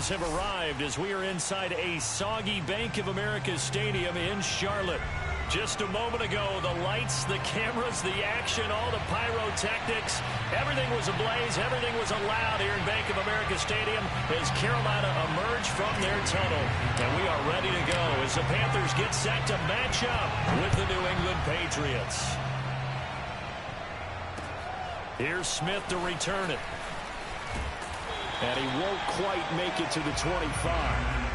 fans have arrived as we are inside a soggy Bank of America Stadium in Charlotte. Just a moment ago, the lights, the cameras, the action, all the pyrotechnics, everything was ablaze, everything was allowed here in Bank of America Stadium as Carolina emerged from their tunnel. And we are ready to go as the Panthers get set to match up with the New England Patriots. Here's Smith to return it. And he won't quite make it to the 25.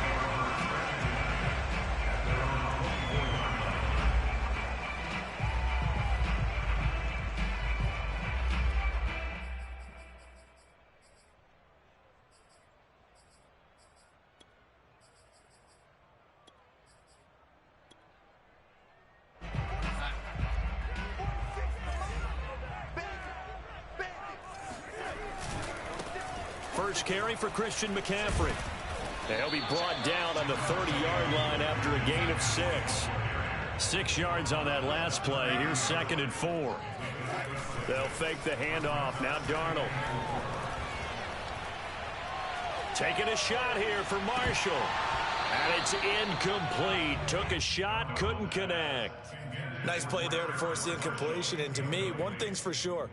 First carry for Christian McCaffrey. And he'll be brought down on the 30-yard line after a gain of 6. 6 yards on that last play. Here's 2nd and 4. They'll fake the handoff. Now Darnold. Taking a shot here for Marshall. And it's incomplete. Took a shot, couldn't connect. Nice play there to force the incompletion. And to me, one thing's for sure.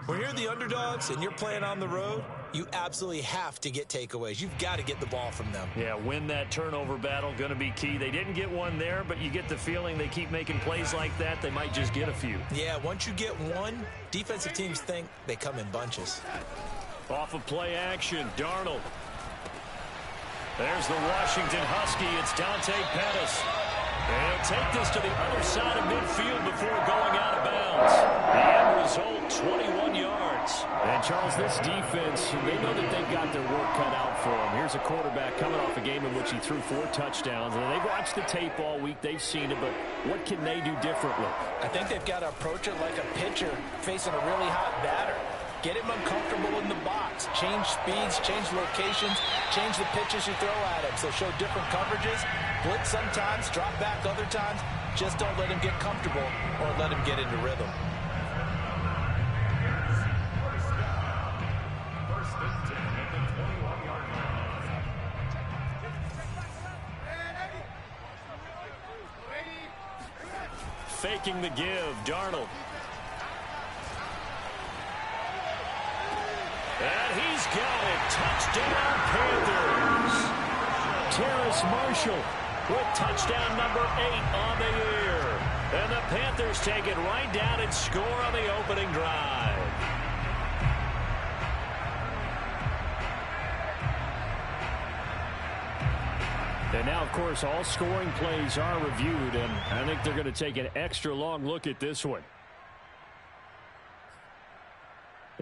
When you're the underdogs and you're playing on the road, you absolutely have to get takeaways. You've got to get the ball from them. Yeah, win that turnover battle, going to be key. They didn't get one there, but you get the feeling they keep making plays like that, they might just get a few. Yeah, once you get one, defensive teams think they come in bunches. Off of play action, Darnold. There's the Washington Husky. It's Dante Pettis. And he'll take this to the other side of midfield before going out of bounds. The end result, 21 yards. And, Charles, this defense, they know that they've got their work cut out for them. Here's a quarterback coming off a game in which he threw 4 touchdowns. And they've watched the tape all week. They've seen it, but what can they do differently? I think they've got to approach it like a pitcher facing a really hot batter. Get him uncomfortable in the box. Change speeds, change locations, change the pitches you throw at him. So show different coverages. Blitz sometimes, drop back other times. Just don't let him get comfortable or let him get into rhythm. Faking the give, Darnold. And he's got it. Touchdown, Panthers. Terrace Marshall with touchdown number 8 on the year. And the Panthers take it right down and score on the opening drive. And now, of course, all scoring plays are reviewed, and I think they're going to take an extra long look at this one.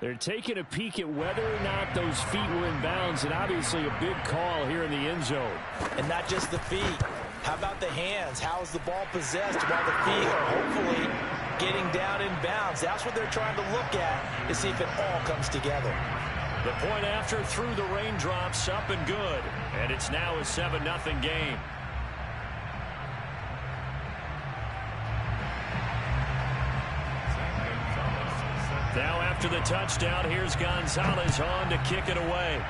They're taking a peek at whether or not those feet were in bounds, and obviously a big call here in the end zone. And not just the feet. How about the hands? How is the ball possessed while the feet are hopefully getting down in bounds? That's what they're trying to look at to see if it all comes together. The point after through the raindrops, up and good. And it's now a 7-0 game. Now after the touchdown, here's Gonzalez on to kick it away.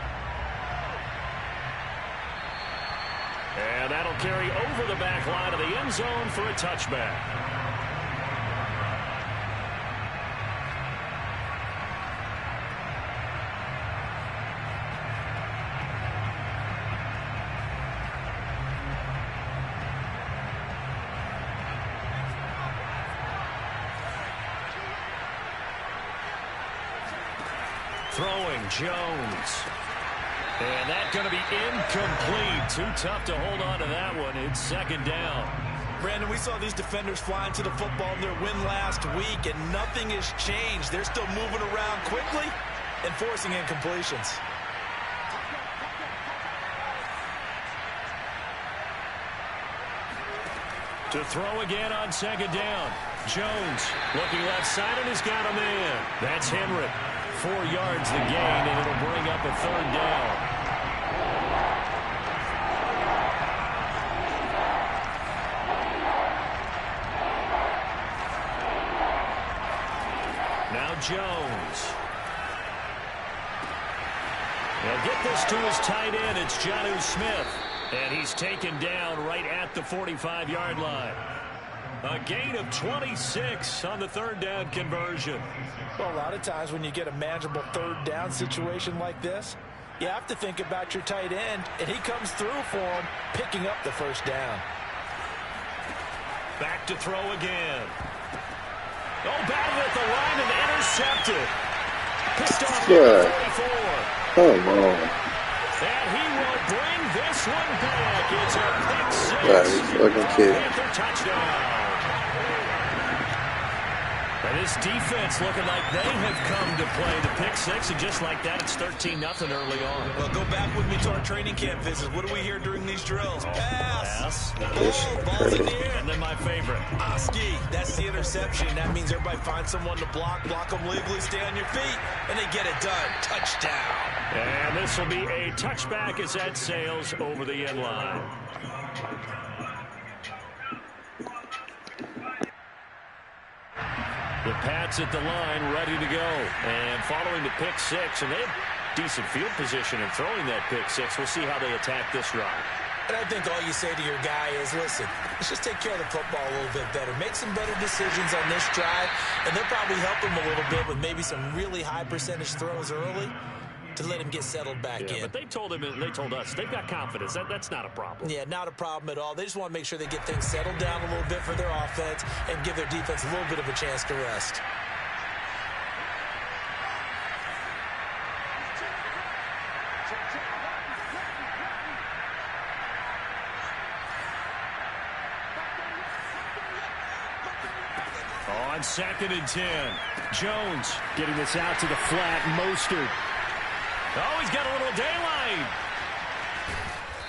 And that'll carry over the back line of the end zone for a touchback. Throwing Jones. And that's going to be incomplete. Too tough to hold on to that one. It's 2nd down. Brandon, we saw these defenders flying to the football in their win last week, and nothing has changed. They're still moving around quickly and forcing incompletions. To throw again on 2nd down. Jones looking left side and has got a man. That's Henry. 4 yards the gain, and it'll bring up a 3rd down. Now Jones. He'll They'll get this to his tight end. It's Jonnu Smith. And he's taken down right at the 45-yard line. A gain of 26 on the third down conversion. Well, a lot of times when you get a manageable third down situation like this, you have to think about your tight end, and he comes through for him, picking up the first down. Back to throw again. Oh, batted at the line and intercepted. Picked off at 44. Oh, no. And he will bring this one back. It's a pick six. Yeah, he's fucking kidding. Panther touchdown. And this defense looking like they have come to play the pick six, and just like that, it's 13-0 early on. Well, go back with me to our training camp visits. What do we hear during these drills? Pass. Ball's in the air. And then my favorite. Oski, that's the interception. That means everybody finds someone to block them legally, stay on your feet, and they get it done. Touchdown. And this will be a touchback as that sails over the end line. The Pats at the line, ready to go. And following the pick six, and they have decent field position in throwing that pick six. We'll see how they attack this drive. And I think all you say to your guy is, listen, let's just take care of the football a little bit better. Make some better decisions on this drive, and they'll probably help him a little bit with maybe some really high percentage throws early to let him get settled back in. But they told him, and they told us, they've got confidence. That's not a problem. Yeah, not a problem at all. They just want to make sure they get things settled down a little bit for their offense and give their defense a little bit of a chance to rest. On 2nd and 10, Jones getting this out to the flat. Mostert. Oh, he's got a little daylight.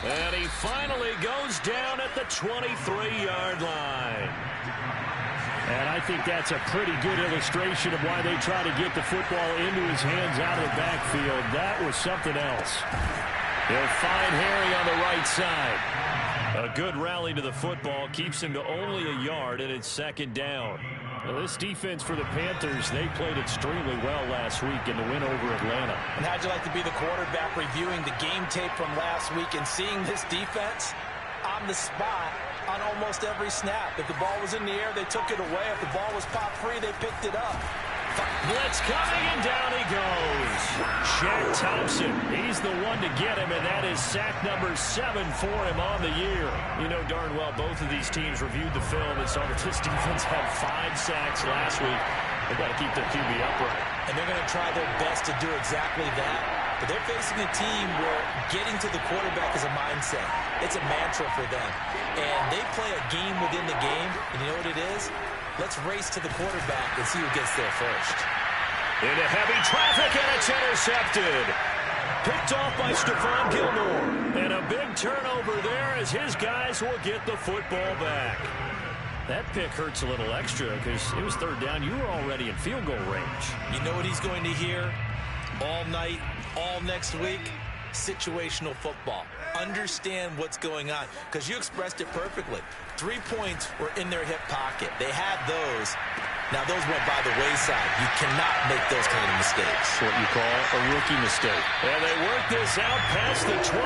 And he finally goes down at the 23-yard line. And I think that's a pretty good illustration of why they try to get the football into his hands out of the backfield. That was something else. He'll find Harry on the right side. A good rally to the football keeps him to only a yard, and it's 2nd down. Well, this defense for the Panthers, they played extremely well last week in the win over Atlanta. And how'd you like to be the quarterback reviewing the game tape from last week and seeing this defense on the spot on almost every snap? If the ball was in the air, they took it away. If the ball was popped free, they picked it up. Blitz coming, and down he goes. Shaq Thompson, he's the one to get him, and that is sack number 7 for him on the year. You know darn well both of these teams reviewed the film and saw that this defense had 5 sacks last week. They've got to keep their QB upright. And they're going to try their best to do exactly that. But they're facing a team where getting to the quarterback is a mindset. It's a mantra for them. And they play a game within the game, and you know what it is? Let's race to the quarterback and see who gets there first. Into heavy traffic, and it's intercepted. Picked off by Stephon Gilmore. And a big turnover there as his guys will get the football back. That pick hurts a little extra because it was 3rd down. You were already in field goal range. You know what he's going to hear all night, all next week? Situational football. Understand what's going on, because you expressed it perfectly. 3 points were in their hip pocket. They had those. Now, those went by the wayside. You cannot make those kind of mistakes. What you call a rookie mistake. And they work this out past the 25.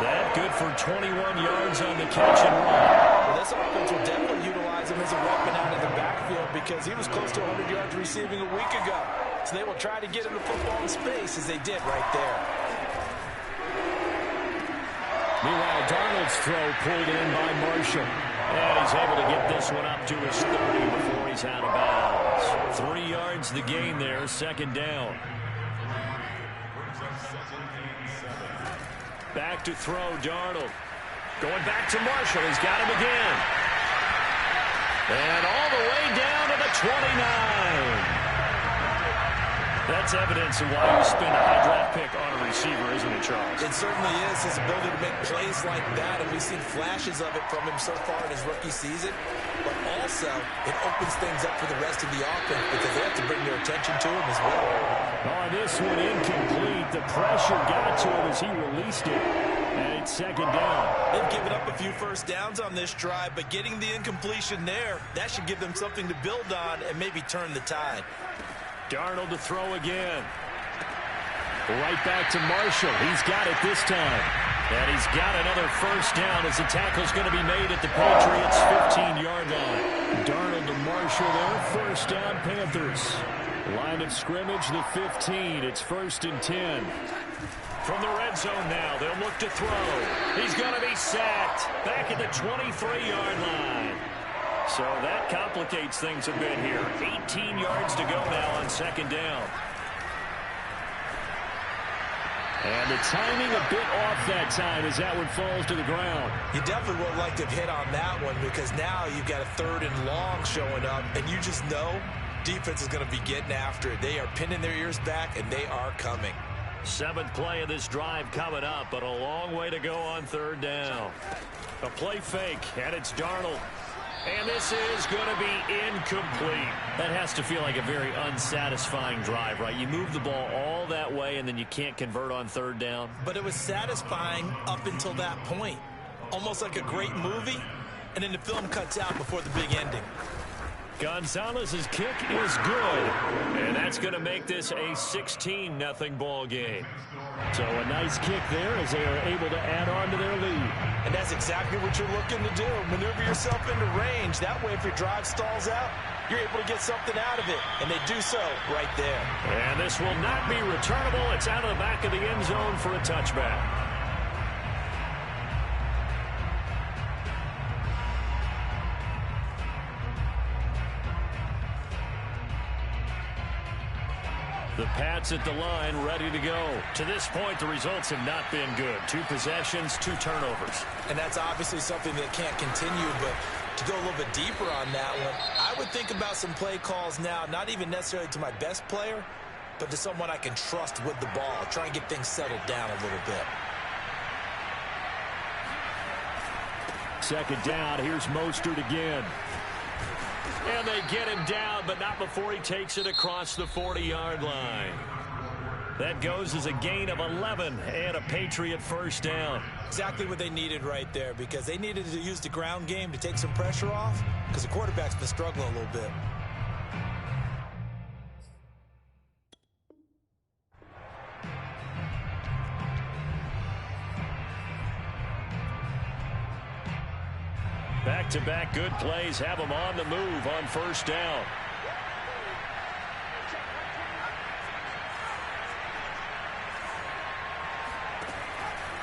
That good for 21 yards on the catch and run. Well, this offense will definitely utilize him as a weapon out of the backfield because he was close to 100 yards receiving a week ago. So they will try to get him the football in space as they did right there. Meanwhile, Darnold's throw pulled in by Marshall. And he's able to get this one up to his 30 before he's out of bounds. 3 yards the gain there, 2nd down. Back to throw, Darnold. Going back to Marshall. He's got him again. And all the way down to the 29. That's evidence of why you spend a high draft pick on a receiver, isn't it, Charles? It certainly is. His ability to make plays like that, and we've seen flashes of it from him so far in his rookie season. But also, it opens things up for the rest of the offense because they have to bring their attention to him as well. On this one, incomplete. The pressure got to him as he released it. And it's 2nd down. They've given up a few first downs on this drive, but getting the incompletion there, that should give them something to build on and maybe turn the tide. Darnold to throw again. Right back to Marshall. He's got it this time. And he's got another first down as the tackle's going to be made at the Patriots' 15-yard line. Darnold to Marshall there. First down, Panthers. Line of scrimmage, the 15. It's 1st and 10. From the red zone now, they'll look to throw. He's going to be sacked back at the 23-yard line. So that complicates things a bit here. 18 yards to go now on 2nd down. And the timing a bit off that time as that one falls to the ground. You definitely would like to have hit on that one because now you've got a 3rd and long showing up, and you just know defense is going to be getting after it. They are pinning their ears back, and they are coming. 7th play of this drive coming up, but a long way to go on 3rd down. A play fake, and it's Darnold. And this is going to be incomplete. That has to feel like a very unsatisfying drive, right? You move the ball all that way, and then you can't convert on 3rd down. But it was satisfying up until that point. Almost like a great movie, and then the film cuts out before the big ending. Gonzalez's kick is good, and that's going to make this a 16-0 ball game. So a nice kick there as they are able to add on to their lead. And that's exactly what you're looking to do. Maneuver yourself into range. That way, if your drive stalls out, you're able to get something out of it. And they do so right there. And this will not be returnable. It's out of the back of the end zone for a touchback. The Pats at the line, ready to go. To this point, the results have not been good. 2 possessions, 2 turnovers. And that's obviously something that can't continue, but to go a little bit deeper on that one, I would think about some play calls now, not even necessarily to my best player, but to someone I can trust with the ball. Try and get things settled down a little bit. 2nd down, here's Mostert again. And they get him down, but not before he takes it across the 40-yard line. That goes as a gain of 11 and a Patriot first down. Exactly what they needed right there, because they needed to use the ground game to take some pressure off, because the quarterback's been struggling a little bit. Back-to-back good plays have them on the move on 1st down.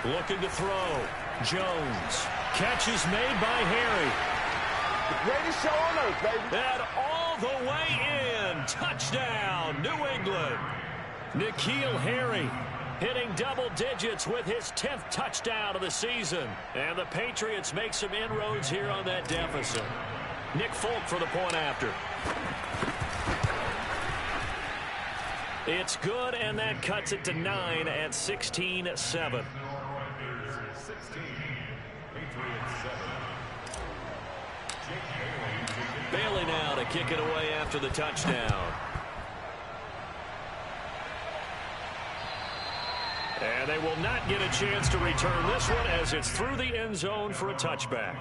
Looking to throw. Jones. Catch is made by Harry. The greatest show on earth, baby. And all the way in. Touchdown, New England. N'Keal Harry hitting double digits with his 10th touchdown of the season. And the Patriots make some inroads here on that deficit. Nick Folk for the point after. It's good, and that cuts it to 9 at 16-7. Bailey now to kick it away after the touchdown. And they will not get a chance to return this one as it's through the end zone for a touchback.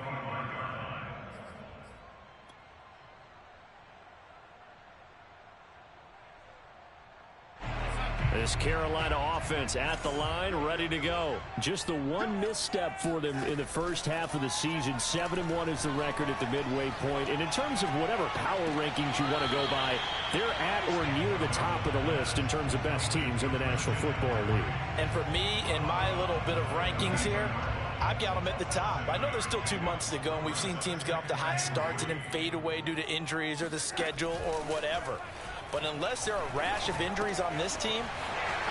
This Carolina offense at the line, ready to go. Just the one misstep for them in the first half of the season. 7-1 is the record at the midway point. And in terms of whatever power rankings you want to go by, they're at or near the top of the list in terms of best teams in the National Football League. And for me, in my little bit of rankings here, I've got them at the top. I know there's still 2 months to go, and we've seen teams get off to hot starts and then fade away due to injuries or the schedule or whatever. But unless there are a rash of injuries on this team,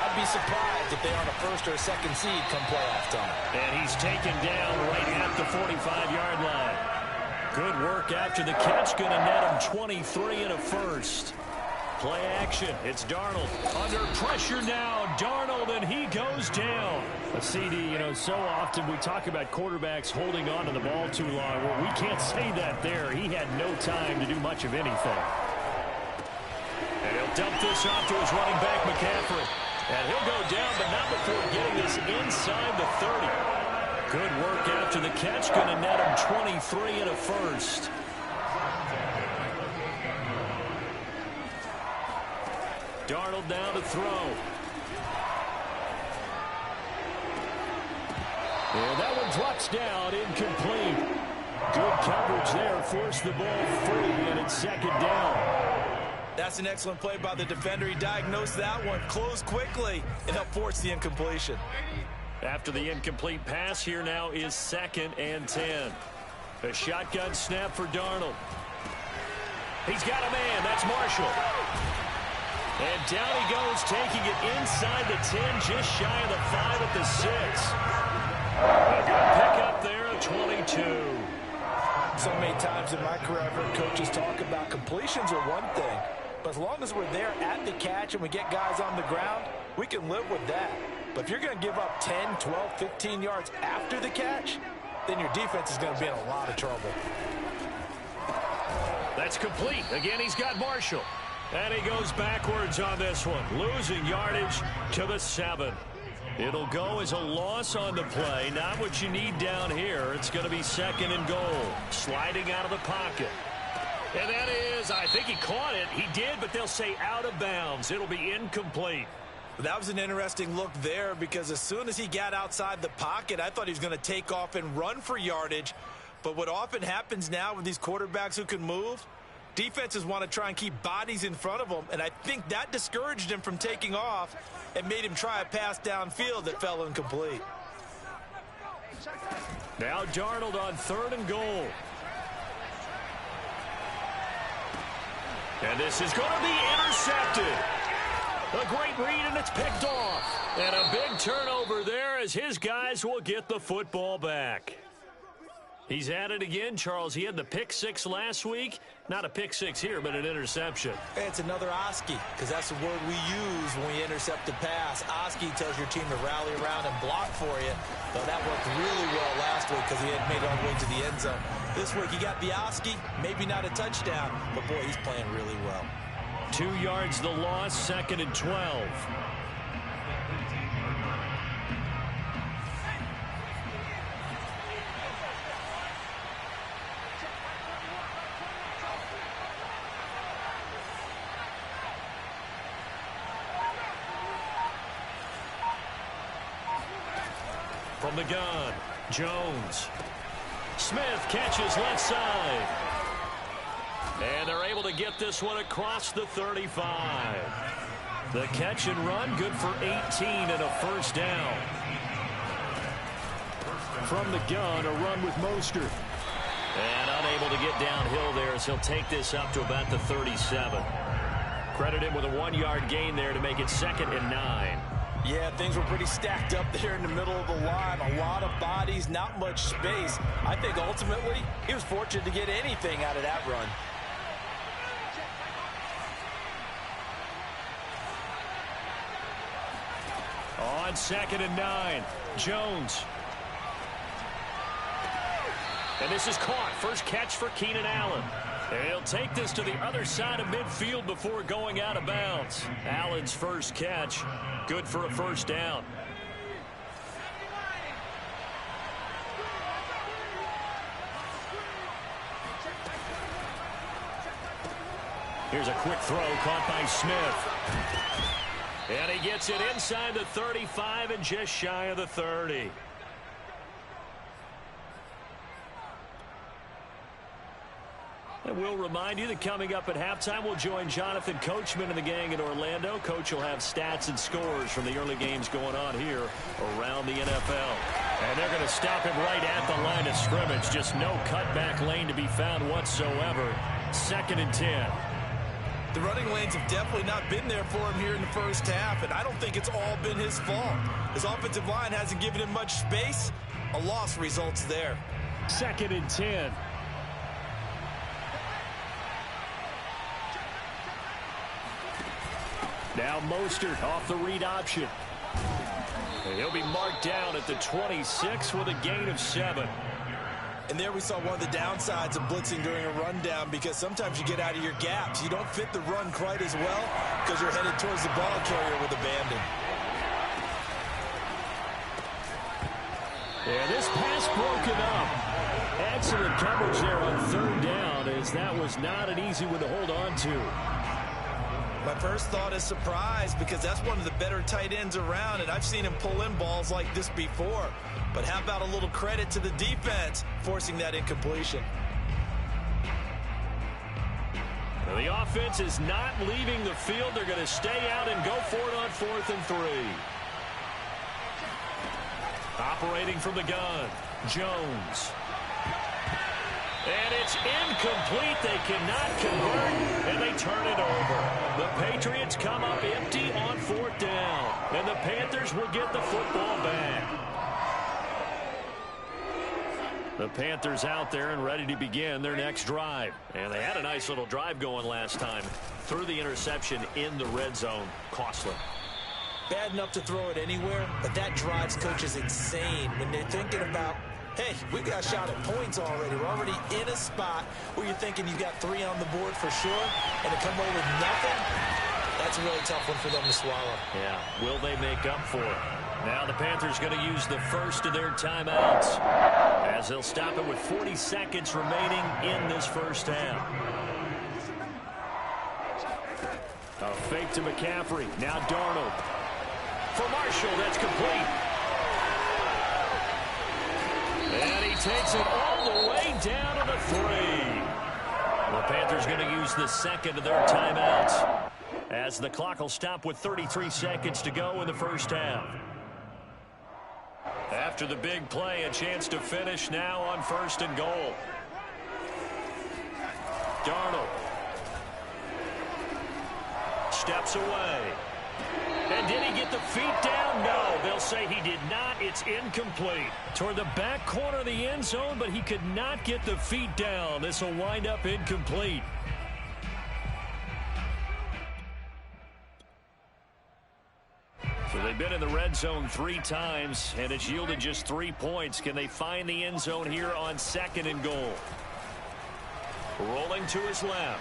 I'd be surprised if they're on a 1st or 2nd seed come playoff time. And he's taken down right at the 45-yard line. Good work after the catch. Going to net him 23 and a first. Play action. It's Darnold. Under pressure now. Darnold, and he goes down. A CD, so often we talk about quarterbacks holding on to the ball too long. Well, we can't say that there. He had no time to do much of anything. And he'll dump this off to his running back, McCaffrey. And he'll go down, but not before getting this inside the 30. Good work after the catch. Going to net him 23 and a first. Darnold now to throw. And that one drops down, incomplete. Good coverage there, forced the ball free, and it's second down. That's an excellent play by the defender. He diagnosed that one, closed quickly, and helped force the incompletion. After the incomplete pass, here now is 2nd and 10. A shotgun snap for Darnold. He's got a man. That's Marshall. And down he goes, taking it inside the 10, just shy of the 5 at the 6. A good pickup there, a 22. So many times in my career, I've heard coaches talk about completions are one thing, but as long as we're there at the catch and we get guys on the ground, we can live with that. But if you're going to give up 10, 12, 15 yards after the catch, then your defense is going to be in a lot of trouble. That's complete. Again, he's got Marshall. And he goes backwards on this one, losing yardage to the 7. It'll go as a loss on the play. Not what you need down here. It's going to be 2nd and goal. Sliding out of the pocket. And that is, I think he caught it. He did, but they'll say out of bounds. It'll be incomplete. That was an interesting look there because as soon as he got outside the pocket, I thought he was going to take off and run for yardage. But what often happens now with these quarterbacks who can move, defenses want to try and keep bodies in front of them, and I think that discouraged him from taking off and made him try a pass downfield that fell incomplete. Now Darnold on 3rd and goal. And this is going to be intercepted. A great read, and it's picked off. And a big turnover there as his guys will get the football back. He's at it again, Charles. He had the pick 6 last week. Not a pick 6 here, but an interception. It's another Oski, because that's the word we use when we intercept a pass. Oski tells your team to rally around and block for you. Though that worked really well last week because he had made it all the way to the end zone. This week he got the Oski, maybe not a touchdown, but boy, he's playing really well. 2 yards the loss, 2nd and 12. From the gun, Jones. Smith catches left side. And they're able to get this one across the 35. The catch and run, good for 18 and a first down. From the gun, a run with Mostert. And unable to get downhill there as he'll take this up to about the 37. Credit him with a 1-yard gain there to make it 2nd and 9. Yeah, things were pretty stacked up there in the middle of the line. A lot of bodies, not much space. I think ultimately he was fortunate to get anything out of that run. On 2nd and 9, Jones. And this is caught. First catch for Keenan Allen. And he'll take this to the other side of midfield before going out of bounds. Allen's first catch, good for a first down. Here's a quick throw caught by Smith. And he gets it inside the 35 and just shy of the 30. And we'll remind you that coming up at halftime, we'll join Jonathan Coachman and the gang in Orlando. Coach will have stats and scores from the early games going on here around the NFL. And they're going to stop him right at the line of scrimmage. Just no cutback lane to be found whatsoever. 2nd and 10. The running lanes have definitely not been there for him here in the first half, and I don't think it's all been his fault. His offensive line hasn't given him much space. A loss results there. 2nd and 10. Now Mostert off the read option. And he'll be marked down at the 26 with a gain of 7. And there we saw one of the downsides of blitzing during a rundown, because sometimes you get out of your gaps. You don't fit the run quite as well because you're headed towards the ball carrier with abandon. And this pass broken up. Excellent coverage there on 3rd down, as that was not an easy one to hold on to. My first thought is surprise because that's one of the better tight ends around, and I've seen him pull in balls like this before. But how about a little credit to the defense forcing that incompletion? The offense is not leaving the field. They're going to stay out and go for it on 4th and 3. Operating from the gun, Jones. And it's incomplete. They cannot convert, and they turn it over. The Patriots come up empty on 4th down, and the Panthers will get the football back. The Panthers out there and ready to begin their next drive. And they had a nice little drive going last time. Threw the interception in the red zone. Costly. Bad enough to throw it anywhere, but that drives coaches insane when they're thinking about, hey, we got a shot at points already. We're already in a spot where you're thinking you got 3 on the board for sure, and to come away with nothing, that's a really tough one for them to swallow. Yeah, will they make up for it? Now the Panthers going to use the first of their timeouts as they'll stop it with 40 seconds remaining in this first half. A fake to McCaffrey. Now Darnold. For Marshall, that's complete. And he takes it all the way down to the 3. The Panthers going to use the second of their timeouts as the clock will stop with 33 seconds to go in the first half. After the big play, a chance to finish now on 1st and goal. Darnold steps away. And did he get the feet down? No, they'll say he did not. It's incomplete. Toward the back corner of the end zone, but he could not get the feet down. This will wind up incomplete. So they've been in the red zone 3 times, and it's yielded just 3 points. Can they find the end zone here on 2nd and goal? Rolling to his left.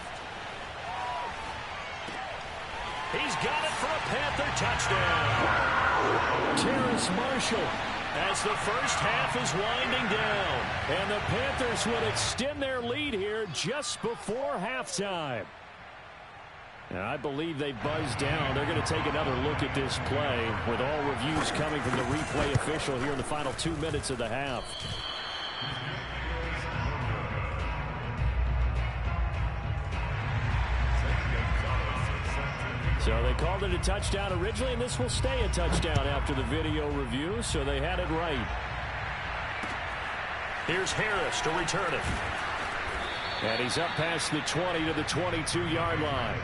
He's got it for a Panther touchdown. Terrace Marshall as the first half is winding down. And the Panthers would extend their lead here just before halftime. And I believe they buzzed down. They're going to take another look at this play with all reviews coming from the replay official here in the final 2 minutes of the half. So they called it a touchdown originally, and this will stay a touchdown after the video review, so they had it right. Here's Harris to return it. And he's up past the 20 to the 22-yard line.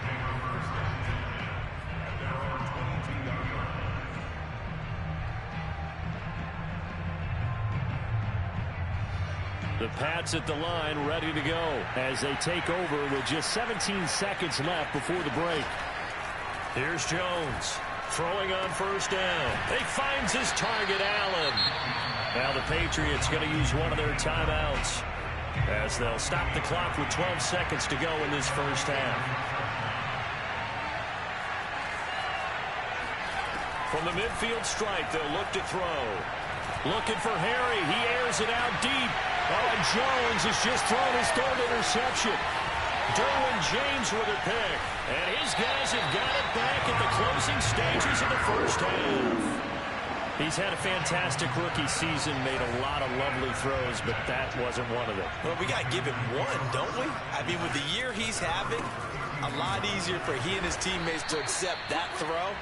The Pats at the line ready to go as they take over with just 17 seconds left before the break. Here's Jones throwing on 1st down. He finds his target, Allen. Now the Patriots going to use one of their timeouts as they'll stop the clock with 12 seconds to go in this first half. From the midfield stripe, they'll look to throw. Looking for Harry. He airs it out deep. Oh, and Jones has just thrown his 3rd interception. Derwin James with a pick. And his guys have got it back at the closing stages of the first half. He's had a fantastic rookie season, made a lot of lovely throws, but that wasn't one of them. Well, we got to give him one, don't we? I mean, with the year he's having, a lot easier for he and his teammates to accept that throw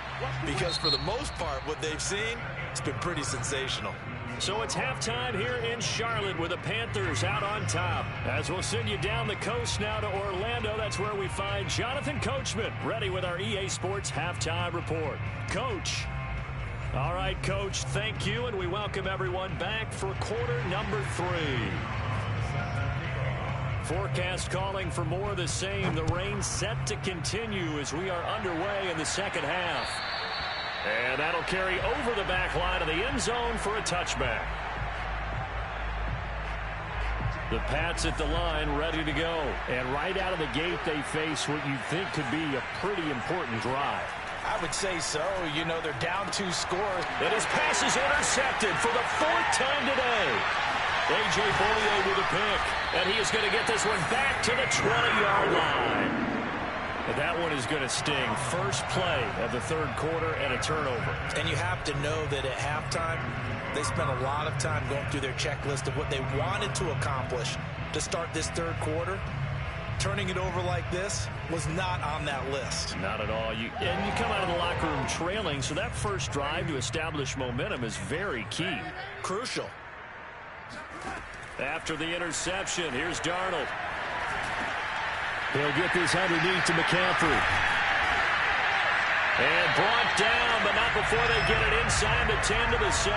because for the most part, what they've seen, it's been pretty sensational. So it's halftime here in Charlotte with the Panthers out on top. As we'll send you down the coast now to Orlando, that's where we find Jonathan Coachman ready with our EA Sports Halftime Report. Coach. All right, Coach, thank you, and we welcome everyone back for quarter number 3. Forecast calling for more of the same. The rain set to continue as we are underway in the second half. And that'll carry over the back line of the end zone for a touchback. The Pats at the line ready to go. And right out of the gate, they face what you think could be a pretty important drive. I would say so. You know, they're down 2 scores. And his pass is intercepted for the 4th time today. A.J. Bollier with a pick. And he is going to get this one back to the 20-yard line. But that one is going to sting. First play of the third quarter and a turnover. And you have to know that at halftime, they spent a lot of time going through their checklist of what they wanted to accomplish to start this third quarter. Turning it over like this was not on that list. Not at all. And you come out of the locker room trailing, so that first drive to establish momentum is very key. Crucial. After the interception, here's Darnold. He'll get this underneath to McCaffrey. And brought down, but not before they get it inside the 10 to the 7.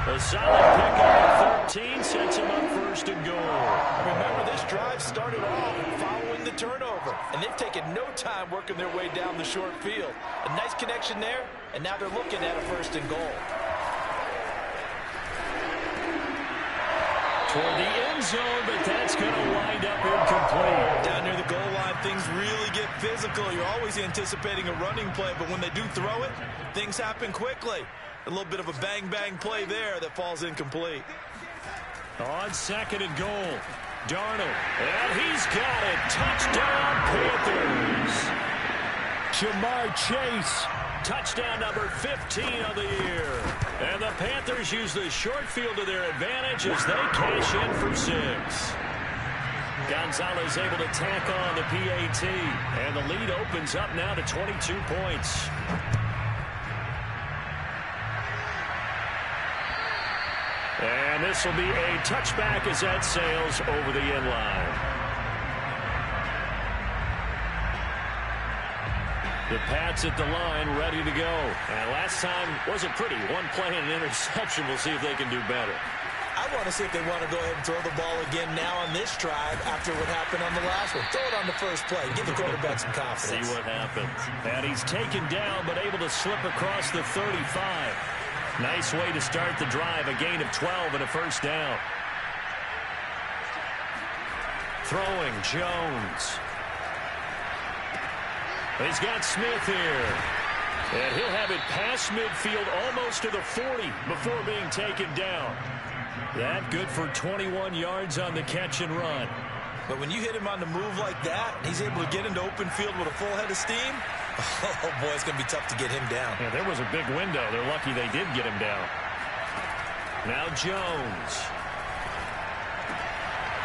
A solid pickup at 13 sets him up first and goal. Remember, this drive started off following the turnover, and they've taken no time working their way down the short field. A nice connection there, and now they're looking at a first and goal. Toward the end zone, but that's going to wind up incomplete. Down near the goal line, things really get physical. You're always anticipating a running play, but when they do throw it, things happen quickly. A little bit of a bang-bang play there that falls incomplete. On second and goal, Darnold. And he's got it. Touchdown, Panthers. Jamar Chase. Touchdown number 15 of the year. And the Panthers use the short field to their advantage as they cash in for 6. Gonzalez able to tack on the PAT. And the lead opens up now to 22 points. And this will be a touchback as that sails over the end line. The Pats at the line, ready to go. And last time wasn't pretty. One play and an interception. We'll see if they can do better. I want to see if they want to go ahead and throw the ball again now on this drive after what happened on the last one. Throw it on the first play. Give the quarterback some confidence. See what happens. And he's taken down, but able to slip across the 35. Nice way to start the drive. A gain of 12 and a first down. Throwing, Jones. He's got Smith here. And he'll have it past midfield almost to the 40 before being taken down. That good for 21 yards on the catch and run. But when you hit him on the move like that, he's able to get into open field with a full head of steam. Oh, boy, it's going to be tough to get him down. Yeah, there was a big window. They're lucky they did get him down. Now Jones.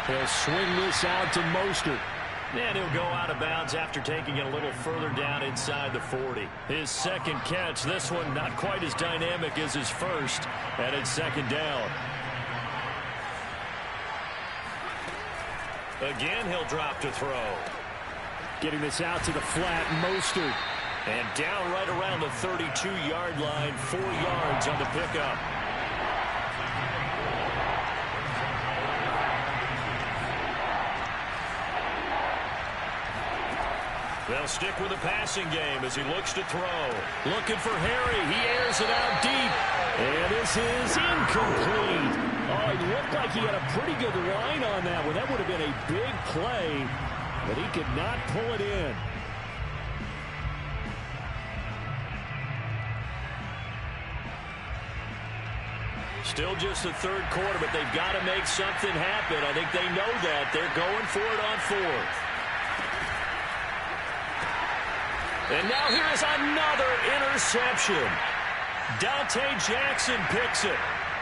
He'll swing this out to Mostert. And he'll go out of bounds after taking it a little further down inside the 40. His second catch, this one not quite as dynamic as his first, and it's second down. Again, he'll drop to throw. Getting this out to the flat, Mostert. And down right around the 32-yard line, 4 yards on the pickup. They'll stick with the passing game as he looks to throw. Looking for Harry. He airs it out deep. And this is incomplete. Oh, it looked like he had a pretty good line on that one. That would have been a big play, but he could not pull it in. Still just the third quarter, but they've got to make something happen. I think they know that. They're going for it on fourth. And now here is another interception. Dante Jackson picks it.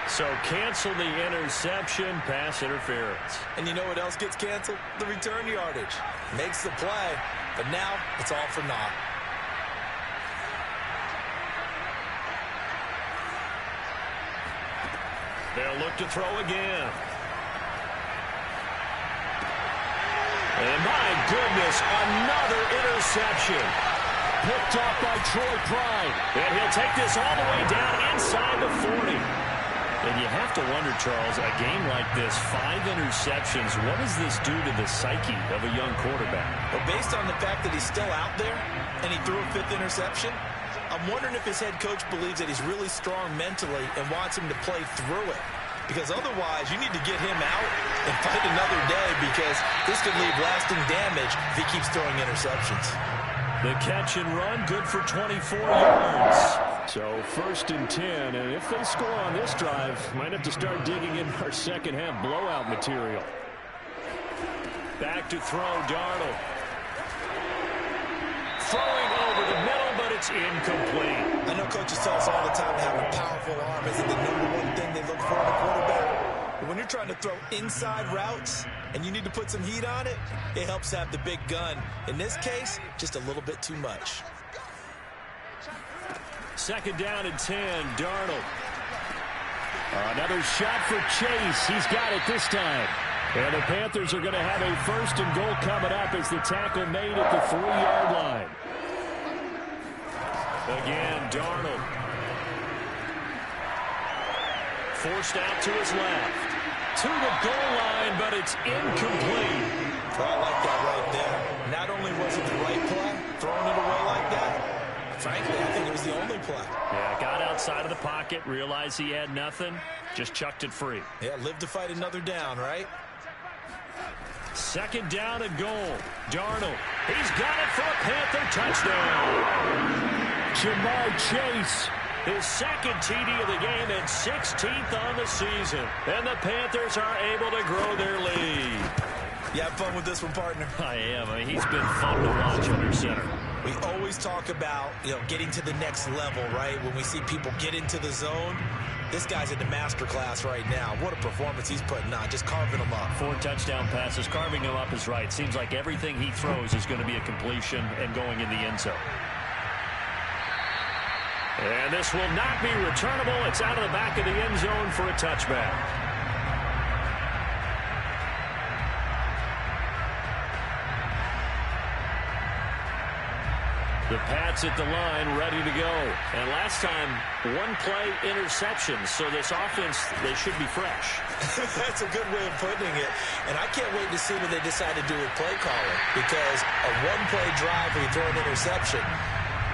So cancel the interception, pass interference. And you know what else gets canceled? The return yardage. Makes the play, but now it's all for naught. They'll look to throw again. And my goodness, another interception. Picked off by Troy Pride. And he'll take this all the way down inside the 40. And you have to wonder, Charles, a game like this, 5 interceptions, what does this do to the psyche of a young quarterback? But based on the fact that he's still out there and he threw a 5th interception, I'm wondering if his head coach believes that he's really strong mentally and wants him to play through it. Because otherwise, you need to get him out and fight another day, because this could leave lasting damage if he keeps throwing interceptions. The catch and run, good for 24 yards. So 1st and 10, and if they score on this drive, might have to start digging in our second half blowout material. Back to throw, Darnold. throwing over the middle, but it's incomplete. I know coaches tell us all the time having a powerful arm isn't the #1 thing they look for in a quarterback. But when you're trying to throw inside routes and you need to put some heat on it, it helps have the big gun. In this case, just a little bit too much. 2nd down and 10, Darnold. Another shot for Chase. He's got it this time. And the Panthers are going to have a 1st and goal coming up as the tackle made at the 3-yard line. Again, Darnold. Forced out to his left. To the goal line, but it's incomplete. I like that right there. Not only was it the right play, throwing it away like that, frankly, I think it was the only play. Yeah, got outside of the pocket, realized he had nothing, just chucked it free. Yeah, live to fight another down, right? 2nd down and goal. Darnold. He's got it for a Panther touchdown. Jamar Chase. His 2nd TD of the game and 16th on the season. And the Panthers are able to grow their lead. You have fun with this one, partner? I am. I mean, he's been fun to watch under center. We always talk about, getting to the next level, right? When we see people get into the zone, this guy's in the master class right now. What a performance he's putting on, just carving them up. 4 touchdown passes, carving him up is right. Seems like everything he throws is going to be a completion and going in the end zone. And this will not be returnable. It's out of the back of the end zone for a touchback. The Pats at the line, ready to go. And last time, 1-play interceptions. So this offense, they should be fresh. That's a good way of putting it. And I can't wait to see what they decide to do with play calling. Because a 1-play drive where you throw an interception,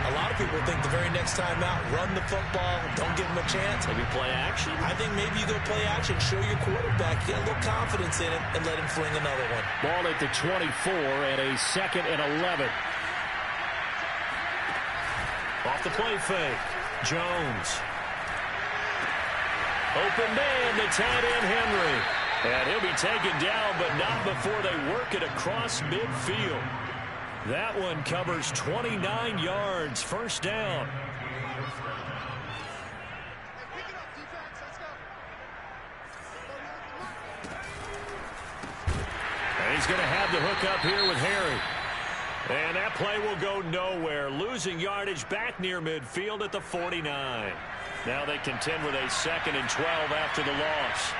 a lot of people think the very next time out, run the football, don't give them a chance. Maybe play action? I think maybe you go play action, show your quarterback, get a little confidence in it, and let him fling another one. Ball at the 24 and a 2nd and 11. Off the play fake. Jones. Open man, the tight end Henry. And he'll be taken down, but not before they work it across midfield. That one covers 29 yards. 1st down. And he's going to have the hook up here with Harry. And that play will go nowhere. Losing yardage back near midfield at the 49. Now they contend with a 2nd and 12 after the loss.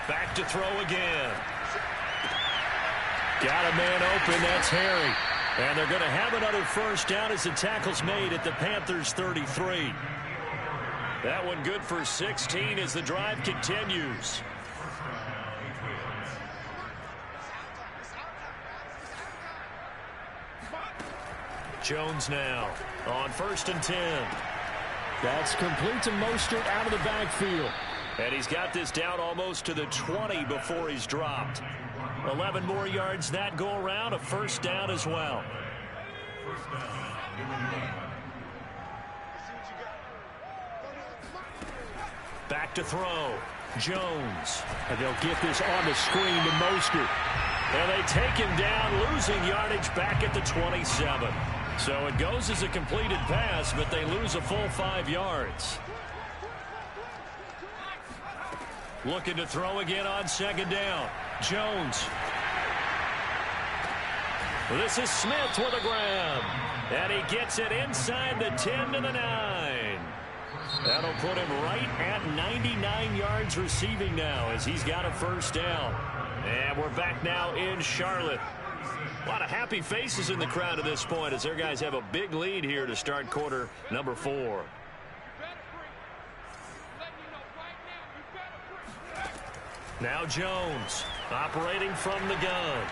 Back to throw again. Got a man open. That's Harry. And they're going to have another 1st down as the tackle's made at the Panthers' 33. That one good for 16 as the drive continues. Jones now on 1st and 10. That's complete to Mostert out of the backfield. And he's got this down almost to the 20 before he's dropped. 11 more yards that go around, a 1st down as well. Back to throw. Jones. And they'll get this on the screen to Mostert. And they take him down, losing yardage back at the 27. So it goes as a completed pass, but they lose a full 5 yards. Looking to throw again on 2nd down. Jones. This is Smith with a grab. And he gets it inside the 10 to the 9. That'll put him right at 99 yards receiving now as he's got a 1st down. And we're back now in Charlotte. A lot of happy faces in the crowd at this point as their guys have a big lead here to start quarter number 4. Now Jones operating from the gun.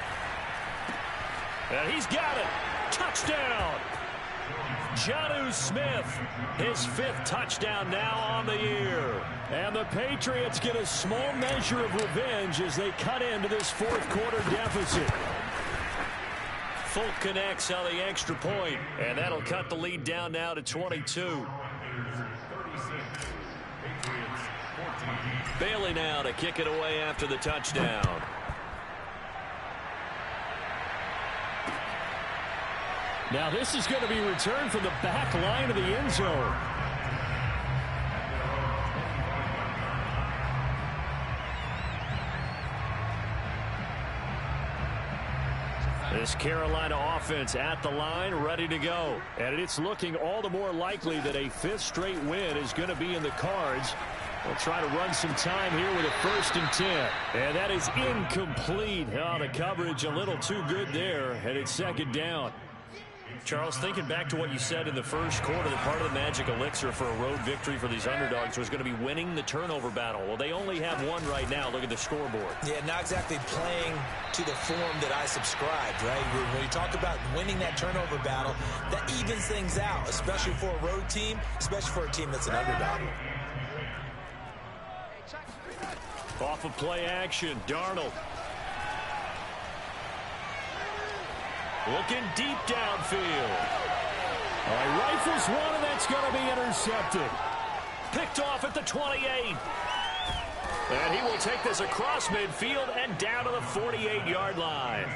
And he's got it. Touchdown. Jonnu Smith, his 5th touchdown now on the year. And the Patriots get a small measure of revenge as they cut into this 4th quarter deficit. Folk connects on the extra point, and that'll cut the lead down now to 22. Bailey now to kick it away after the touchdown. Now this is going to be returned from the back line of the end zone. This Carolina offense at the line, ready to go. And it's looking all the more likely that a fifth straight win is going to be in the cards. They'll try to run some time here with a 1st and 10. And that is incomplete. Oh, the coverage a little too good there. And it's 2nd down. Charles, thinking back to what you said in the first quarter, that part of the magic elixir for a road victory for these underdogs was going to be winning the turnover battle. Well, they only have one right now. Look at the scoreboard. Yeah, not exactly playing to the form that I subscribed, right? When you talk about winning that turnover battle, that evens things out, especially for a road team, especially for a team that's an underdog. Off of play action, Darnold. Looking deep downfield. Rifles one, and that's going to be intercepted. Picked off at the 28. And he will take this across midfield and down to the 48-yard line.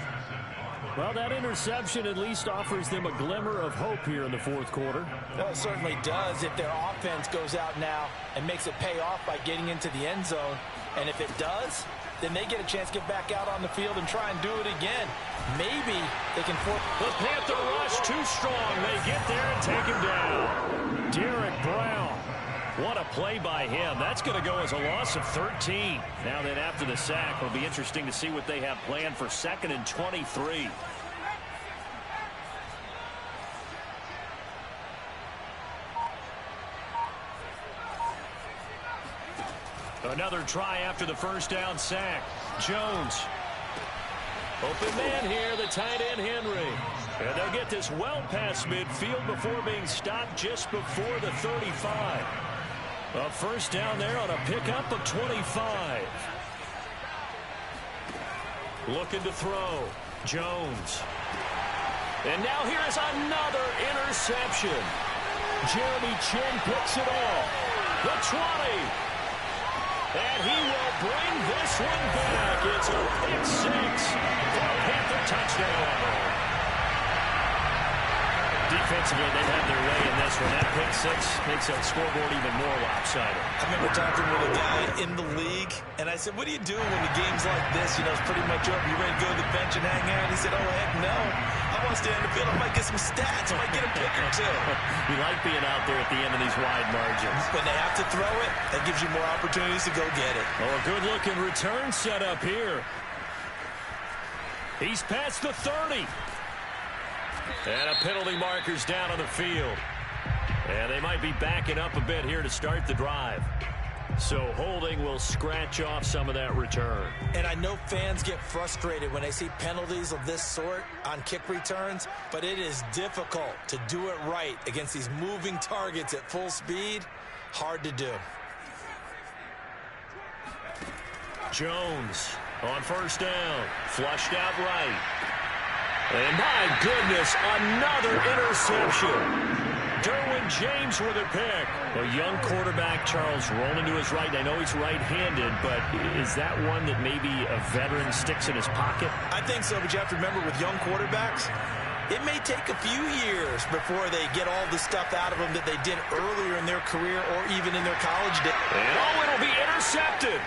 Well, that interception at least offers them a glimmer of hope here in the 4th quarter. Well, it certainly does if their offense goes out now and makes it pay off by getting into the end zone. And if it does, then they get a chance to get back out on the field and try and do it again. Maybe they can force. The Panther rush too strong. They get there and take him down. Derek Brown. What a play by him. That's going to go as a loss of 13. Now then, after the sack, it'll be interesting to see what they have planned for 2nd and 23. Another try after the 1st down sack. Jones. Open man here, the tight end Henry. And they'll get this well past midfield before being stopped just before the 35. A 1st down there on a pickup of 25. Looking to throw. Jones. And now here is another interception. Jeremy Chinn picks it off. The 20. And he will bring this one back. It's a pick 6 for a Panther touchdown. Defensively, they've had their way in this one. That pick 6 makes that scoreboard even more lopsided. I remember talking with a guy in the league, and I said, what do you do when the game's like this? You know, it's pretty much over. You ready to go to the bench and hang out? He said, oh, heck no. I want to stay on the field. I might get some stats. I might get a pick or two. You like being out there at the end of these wide margins. When they have to throw it, that gives you more opportunities to go get it. Oh, a good-looking return set up here. He's past the 30. And a penalty marker's down on the field. And they might be backing up a bit here to start the drive. So holding will scratch off some of that return. And I know fans get frustrated when they see penalties of this sort on kick returns, but it is difficult to do it right against these moving targets at full speed. Hard to do. Jones on 1st down. Flushed out right. And my goodness, another interception. Derwin James with a pick. A young quarterback, Charles, rolling to his right. I know he's right-handed, but is that one that maybe a veteran sticks in his pocket? I think so, but you have to remember with young quarterbacks, it may take a few years before they get all the stuff out of them that they did earlier in their career or even in their college days. And oh, it'll be intercepted.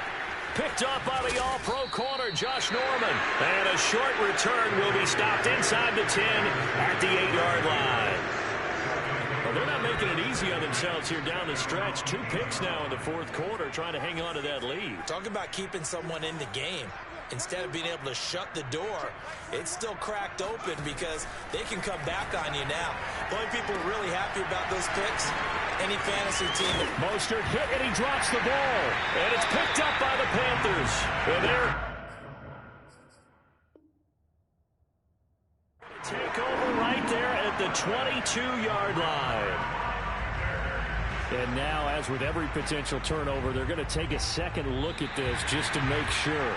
Picked up by the all-pro corner, Josh Norman. And a short return will be stopped inside the 10 at the 8-yard line. Well, they're not making it easy on themselves here down the stretch. 2 picks now in the 4th quarter, trying to hang on to that lead. Talk about keeping someone in the game. Instead of being able to shut the door, it's still cracked open because they can come back on you now. The only people really happy about those picks, any fantasy team. Mostert hit, and he drops the ball. And it's picked up by the Panthers. And they're take over right there at the 22-yard line. And now, as with every potential turnover, they're going to take a second look at this just to make sure.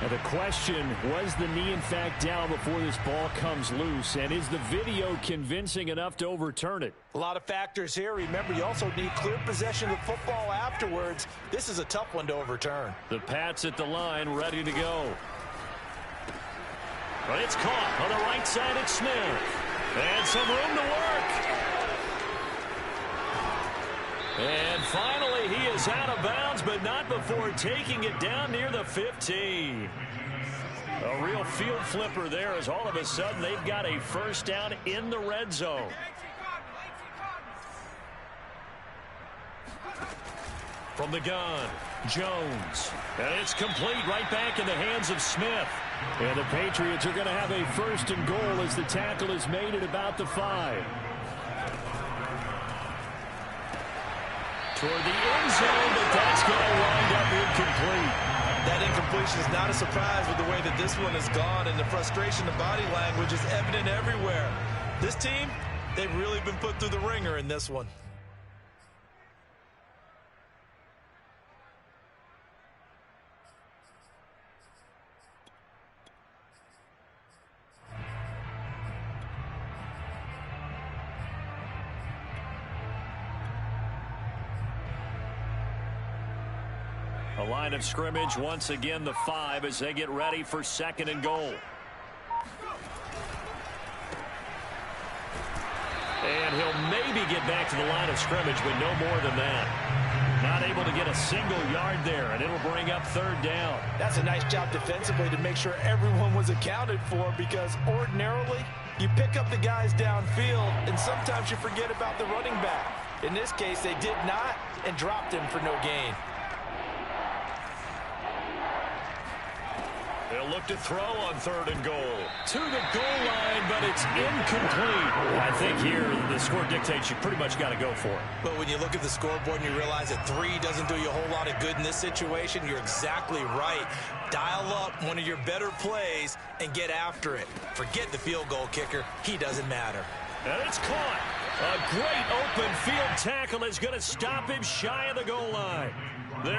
Now the question, was the knee in fact down before this ball comes loose? And is the video convincing enough to overturn it? A lot of factors here. Remember, you also need clear possession of the football afterwards. This is a tough one to overturn. The Pats at the line, ready to go. But it's caught on the right side at Smith. And some room to work. And finally, he is out of bounds, but not before taking it down near the 15. A real field flipper there, as all of a sudden they've got a first down in the red zone. From the gun, Jones. And it's complete right back in the hands of Smith. And the Patriots are going to have a first and goal as the tackle is made at about the 5. Toward the end zone, but that's going to wind up incomplete. That incompletion is not a surprise with the way that this one has gone, and the frustration, the body language is evident everywhere. This team, they've really been put through the ringer in this one. A line of scrimmage, once again the 5 as they get ready for second and goal. And he'll maybe get back to the line of scrimmage, but no more than that. Not able to get a single yard there, and it'll bring up third down. That's a nice job defensively to make sure everyone was accounted for, because ordinarily you pick up the guys downfield, and sometimes you forget about the running back. In this case, they did not and dropped him for no gain. They'll look to throw on third and goal. To the goal line, but it's incomplete. I think here the score dictates you pretty much got to go for it. But when you look at the scoreboard and you realize that 3 doesn't do you a whole lot of good in this situation, you're exactly right. Dial up one of your better plays and get after it. Forget the field goal kicker. He doesn't matter. And it's caught. A great open field tackle is going to stop him shy of the goal line.